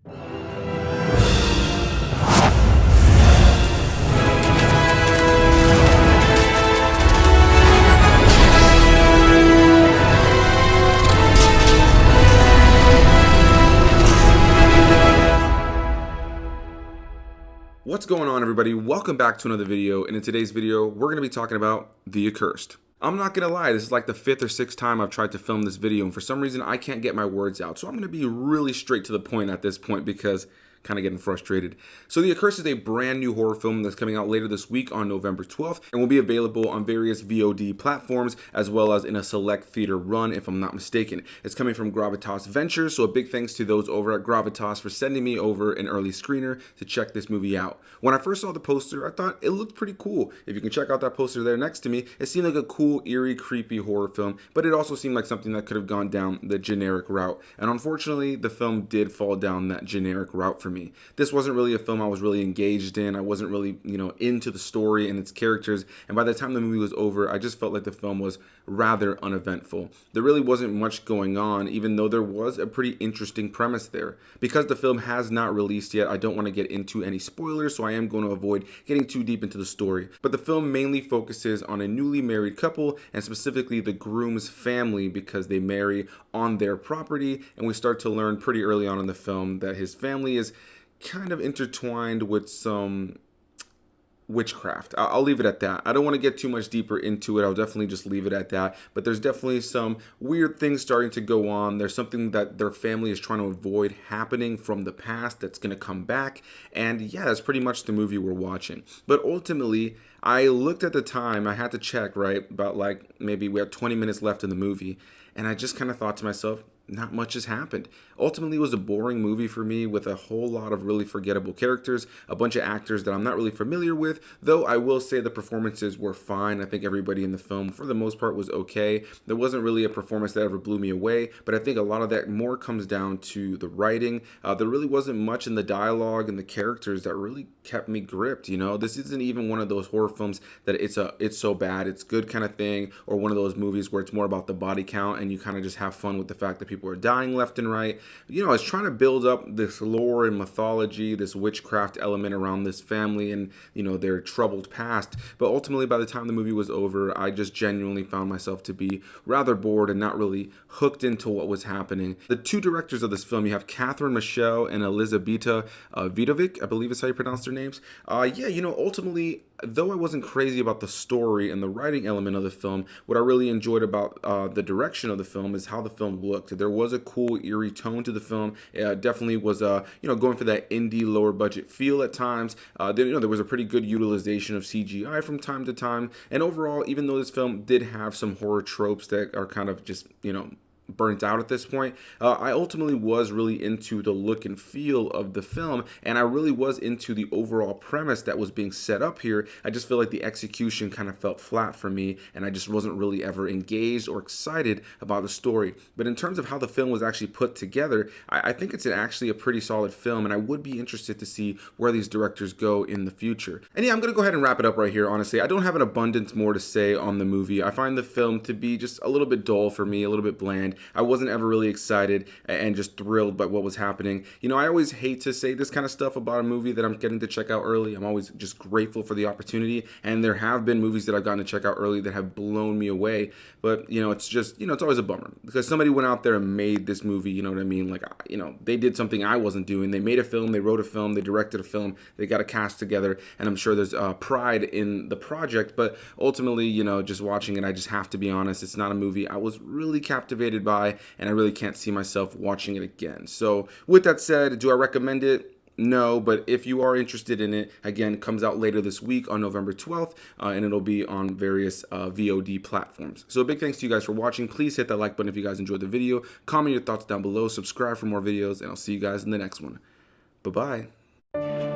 What's going on, everybody? Welcome back to another video, and in today's video we're going to be talking about The Accursed. I'm not going to lie, this is like the 5th or 6th time I've tried to film this video, and for some reason I can't get my words out, so I'm going to be really straight to the point at this point because kind of getting frustrated. So The Accursed is a brand new horror film that's coming out later this week on November 12th and will be available on various VOD platforms as well as in a select theater run, if I'm not mistaken. It's coming from Gravitas Ventures, so a big thanks to those over at Gravitas for sending me over an early screener to check this movie out. When I first saw the poster, I thought it looked pretty cool. If you can check out that poster there next to me, it seemed like a cool, eerie, creepy horror film, but it also seemed like something that could have gone down the generic route. And unfortunately, the film did fall down that generic route for me. This wasn't really a film I was really engaged in. I wasn't really, into the story and its characters. And by the time the movie was over, I just felt like the film was rather uneventful. There really wasn't much going on, even though there was a pretty interesting premise there. Because the film has not released yet, I don't want to get into any spoilers, so I am going to avoid getting too deep into the story. But the film mainly focuses on a newly married couple, and specifically the groom's family, because they marry on their property, and we start to learn pretty early on in the film that his family is kind of intertwined with some witchcraft. I'll leave it at that. I don't want to get too much deeper into it. I'll definitely just leave it at that. But there's definitely some weird things starting to go on. There's something that their family is trying to avoid happening from the past that's going to come back. And yeah, that's pretty much the movie we're watching. But ultimately, I looked at the time. I had to check, right? About maybe we had 20 minutes left in the movie. And I just kind of thought to myself, not much has happened. Ultimately, it was a boring movie for me with a whole lot of really forgettable characters, a bunch of actors that I'm not really familiar with, though I will say the performances were fine. I think everybody in the film, for the most part, was okay. There wasn't really a performance that ever blew me away, but I think a lot of that more comes down to the writing. There really wasn't much in the dialogue and the characters that really kept me gripped. This isn't even one of those horror films that it's so bad, it's good kind of thing, or one of those movies where it's more about the body count and you kind of just have fun with the fact that people are dying left and right. It's trying to build up this lore and mythology, this witchcraft element around this family and, their troubled past. But ultimately, by the time the movie was over, I just genuinely found myself to be rather bored and not really hooked into what was happening. The two directors of this film, you have Kathryn Michell and Elizebeta Vidovic, I believe is how you pronounce their names. Ultimately, though I wasn't crazy about the story and the writing element of the film, what I really enjoyed about the direction of the film is how the film looked. There was a cool, eerie tone to the film. It definitely was, going for that indie, lower budget feel at times. There was a pretty good utilization of CGI from time to time. And overall, even though this film did have some horror tropes that are kind of just, burnt out at this point, I ultimately was really into the look and feel of the film, and I really was into the overall premise that was being set up here. I just feel like the execution kind of felt flat for me, and I just wasn't really ever engaged or excited about the story. But in terms of how the film was actually put together, I think it's actually a pretty solid film, and I would be interested to see where these directors go in the future. And yeah, I'm going to go ahead and wrap it up right here, honestly. I don't have an abundance more to say on the movie. I find the film to be just a little bit dull for me, a little bit bland. I wasn't ever really excited and just thrilled by what was happening. I always hate to say this kind of stuff about a movie that I'm getting to check out early. I'm always just grateful for the opportunity, and there have been movies that I've gotten to check out early that have blown me away, but it's just, it's always a bummer because somebody went out there and made this movie, you know what I mean? They did something I wasn't doing. They made a film, they wrote a film, they directed a film, they got a cast together, and I'm sure there's pride in the project, but ultimately, just watching it, I just have to be honest, it's not a movie I was really captivated by, and I really can't see myself watching it again. So with that said, do I recommend it? No, but if you are interested in it, again, it comes out later this week on November 12th, and it'll be on various VOD platforms. So a big thanks to you guys for watching. Please hit that like button if you guys enjoyed the video. Comment your thoughts down below. Subscribe for more videos, and I'll see you guys in the next one. Bye-bye.